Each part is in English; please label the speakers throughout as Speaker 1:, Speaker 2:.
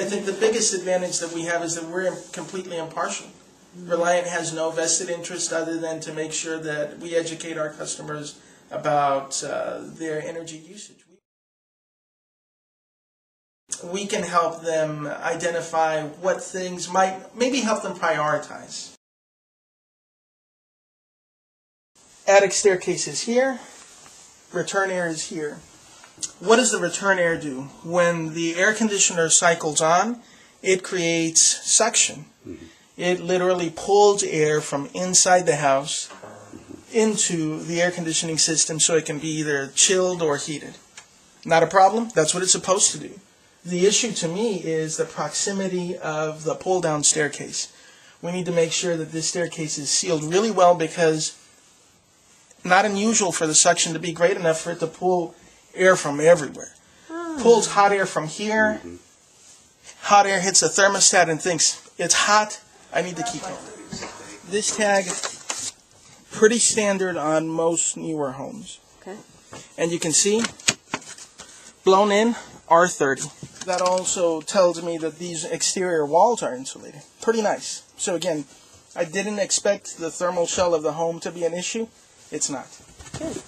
Speaker 1: I think the biggest advantage that we have is that we're completely impartial. Reliant has no vested interest other than to make sure that we educate our customers about their energy usage. We can help them identify what things might maybe help them prioritize. Attic staircase is here. Return air is here. What does the return air do? When the air conditioner cycles on, it creates suction. It literally pulls air from inside the house into the air conditioning system so it can be either chilled or heated. Not a problem? That's what it's supposed to do. The issue to me is the proximity of the pull-down staircase. We need to make sure that this staircase is sealed really well because not unusual for the suction to be great enough for it to pull air from everywhere. Pulls hot air from here. Hot air hits the thermostat and thinks, it's hot, I need to keep it. This tag, pretty standard on most newer homes.
Speaker 2: Okay.
Speaker 1: And you can see, blown in, R30. That also tells me that these exterior walls are insulated. Pretty nice. So again, I didn't expect the thermal shell of the home to be an issue. It's not.
Speaker 2: Good.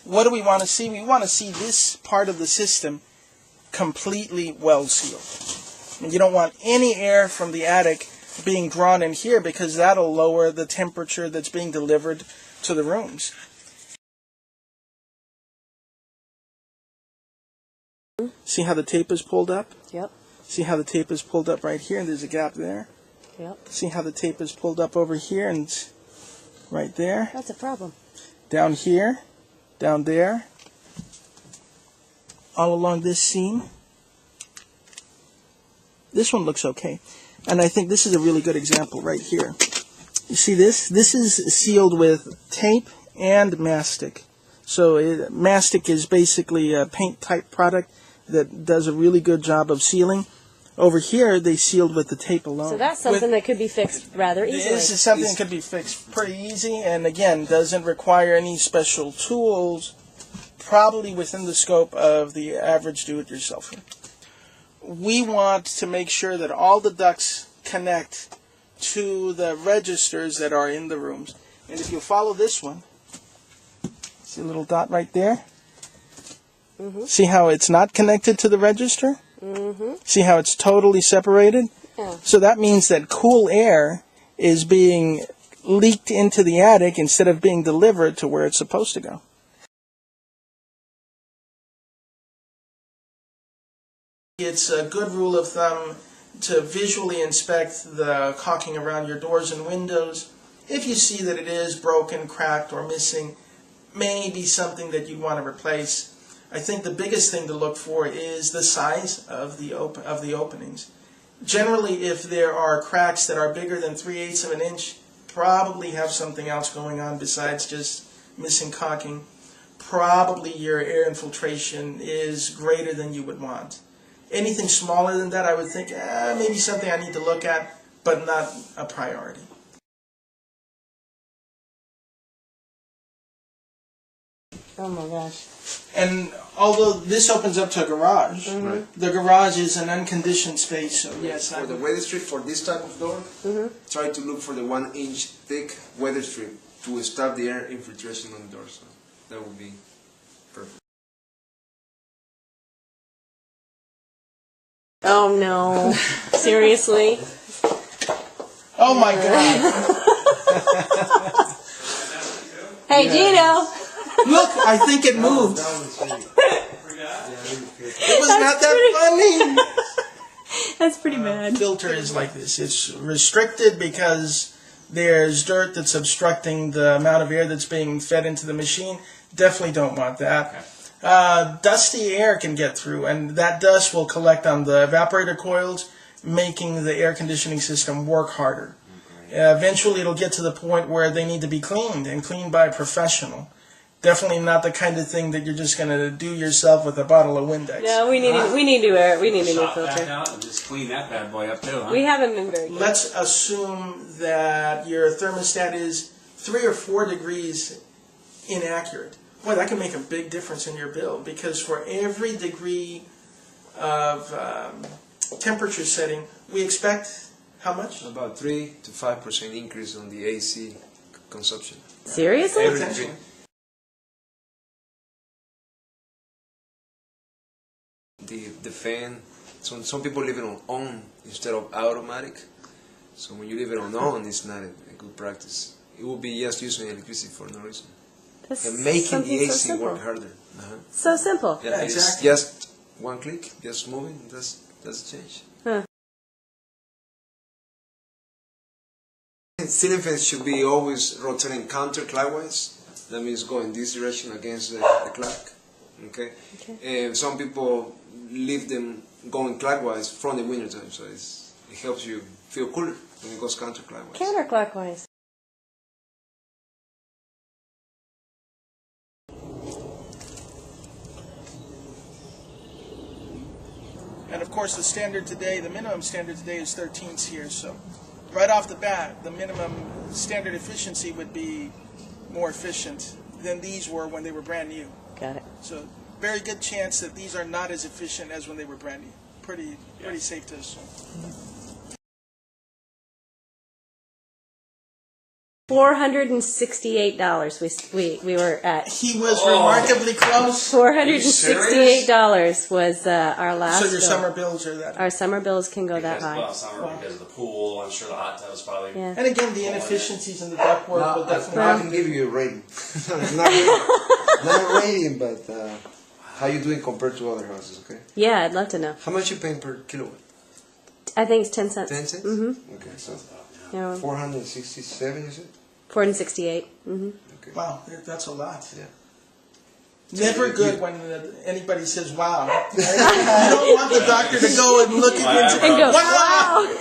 Speaker 1: What do we want to see? We want to see this part of the system completely well sealed. And you don't want any air from the attic being drawn in here because that'll lower the temperature that's being delivered to the rooms. See how the tape is pulled up?
Speaker 2: Yep.
Speaker 1: See how the tape is pulled up right here and there's a gap there?
Speaker 2: Yep.
Speaker 1: See how the tape is pulled up over here and it's right there?
Speaker 2: That's a problem.
Speaker 1: Down here, down there, all along this seam. This one looks okay. And I think this is a really good example right here. You see this? This is sealed with tape and mastic. So mastic is basically a paint-type product that does a really good job of sealing. Over here, they sealed with the tape alone.
Speaker 2: So that's something that could be fixed rather easily.
Speaker 1: This is something that could be fixed pretty easy, and again, doesn't require any special tools, probably within the scope of the average do-it-yourselfer. We want to make sure that all the ducts connect to the registers that are in the rooms. And if you follow this one, see a little dot right there? Mm-hmm. See how it's not connected to the register?
Speaker 2: Mm-hmm.
Speaker 1: See how it's totally separated?
Speaker 2: Yeah.
Speaker 1: So that means that cool air is being leaked into the attic instead of being delivered to where it's supposed to go. It's a good rule of thumb to visually inspect the caulking around your doors and windows. If you see that it is broken, cracked, or missing, maybe something that you want to replace. I think the biggest thing to look for is the size of the openings. Generally, if there are cracks that are bigger than 3/8 of an inch, probably have something else going on besides just missing caulking. Probably your air infiltration is greater than you would want. Anything smaller than that, I would think, maybe something I need to look at, but not a priority.
Speaker 2: Oh my gosh.
Speaker 1: And although this opens up to a garage, the garage is an unconditioned space, so yes.
Speaker 3: For the weather strip, for this type of door, try to look for the 1 inch thick weather strip to stop the air infiltration on the door. So that would be perfect.
Speaker 2: Oh no. Seriously?
Speaker 1: Oh my God.
Speaker 2: Hey, Gino!
Speaker 1: Look, I think it moved. It was not that funny.
Speaker 2: That's pretty bad.
Speaker 1: Filter is like this. It's restricted because there's dirt that's obstructing the amount of air that's being fed into the machine. Definitely don't want that. Dusty air can get through, and that dust will collect on the evaporator coils, making the air conditioning system work harder. Eventually it'll get to the point where they need to be cleaned, and cleaned by a professional. Definitely not the kind of thing that you're just going to do yourself with a bottle of Windex.
Speaker 2: No, we need a new filter.
Speaker 4: Back out and just clean that bad boy up too, huh?
Speaker 2: We haven't been very good.
Speaker 1: Let's assume that your thermostat is 3 or 4 degrees inaccurate. Boy, that can make a big difference in your bill, because for every degree of temperature setting, we expect how much?
Speaker 3: About 3 to 5% increase on the AC consumption.
Speaker 2: Seriously?
Speaker 3: Every
Speaker 1: Potentially.
Speaker 3: The fan, some people leave it on instead of automatic. So when you leave it on, it's not a good practice. It will be just using electricity for no reason.
Speaker 2: That's
Speaker 3: And making
Speaker 2: something
Speaker 3: the
Speaker 2: so
Speaker 3: AC
Speaker 2: simple.
Speaker 3: work harder.
Speaker 2: So simple.
Speaker 3: Yeah,
Speaker 1: exactly.
Speaker 3: it's just one click, just moving, that's change.
Speaker 2: Huh.
Speaker 3: Ceiling fans should be always rotating counterclockwise. That means going this direction against the clock. Okay. Some people leave them going clockwise from the winter time, so it helps you feel cooler when it goes counterclockwise.
Speaker 2: Counterclockwise.
Speaker 1: And of course, the standard today, the minimum standard today is 13 here. So, right off the bat, the minimum standard efficiency would be more efficient than these were when they were brand new.
Speaker 2: Got it.
Speaker 1: So, very good chance that these are not as efficient as when they were brand new. Pretty safe to assume.
Speaker 2: $468. We were at
Speaker 1: He was remarkably close.
Speaker 2: $468 was our last.
Speaker 1: So your
Speaker 2: bill.
Speaker 1: summer bills are that.
Speaker 2: Our summer bills can go that
Speaker 4: Because,
Speaker 2: high.
Speaker 4: well, summer because of the pool. I'm sure the hot tub's probably.
Speaker 2: Yeah.
Speaker 1: And again, the inefficiencies in the ductwork will
Speaker 3: I
Speaker 1: definitely.
Speaker 3: can give you a rating. not a rating, but how you doing compared to other houses, okay?
Speaker 2: Yeah, I'd love to know.
Speaker 3: How much you paying per kilowatt?
Speaker 2: I think it's 10 cents.
Speaker 3: 10 cents?
Speaker 2: Mm-hmm.
Speaker 3: Okay, so
Speaker 2: Yeah,
Speaker 3: 467, is it?
Speaker 2: 468. Mm-hmm.
Speaker 3: Okay.
Speaker 1: Wow, that's a lot.
Speaker 3: Yeah.
Speaker 1: Never good when anybody says "wow." You don't want the doctor to go and look at you and say,
Speaker 2: And go,
Speaker 1: "Wow!"
Speaker 2: wow.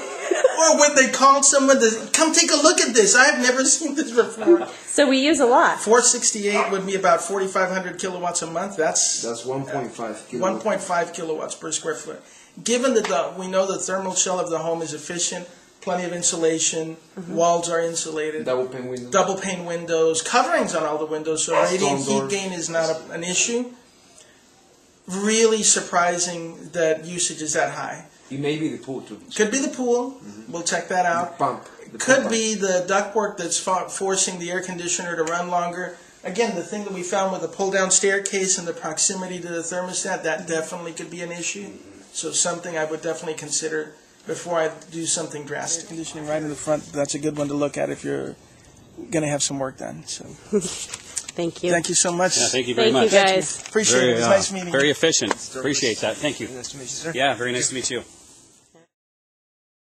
Speaker 1: Or when they call someone to come take a look at this. I've never seen this before.
Speaker 2: So we use a lot.
Speaker 1: 468 would be about 4,500 kilowatts a month. That's
Speaker 3: 1.5 kilowatt.
Speaker 1: 1.5 kilowatts per square foot. Given that we know the thermal shell of the home is efficient, plenty of insulation, walls are insulated,
Speaker 3: Double pane window.
Speaker 1: double pane windows, coverings on all the windows, so radiant
Speaker 3: Storm
Speaker 1: heat
Speaker 3: door.
Speaker 1: gain is not an issue. Really surprising that usage is that high.
Speaker 3: It may be the pool too.
Speaker 1: Could be the pool. We'll check that out.
Speaker 3: Pump. The
Speaker 1: Could
Speaker 3: pump.
Speaker 1: be the ductwork that's forcing the air conditioner to run longer. Again, the thing that we found with the pull-down staircase and the proximity to the thermostat, that definitely could be an issue. So something I would definitely consider before I do something drastic. Conditioning right in the front, that's a good one to look at if you're going to have some work done. So
Speaker 2: Thank you.
Speaker 1: thank you so much.
Speaker 4: Yeah, thank you very
Speaker 2: Thank
Speaker 4: much.
Speaker 2: you, guys.
Speaker 1: Appreciate it. It was nice meeting you.
Speaker 4: Very efficient. Appreciate that. Thank you.
Speaker 3: Nice to meet you, sir.
Speaker 4: Yeah, very nice to meet you.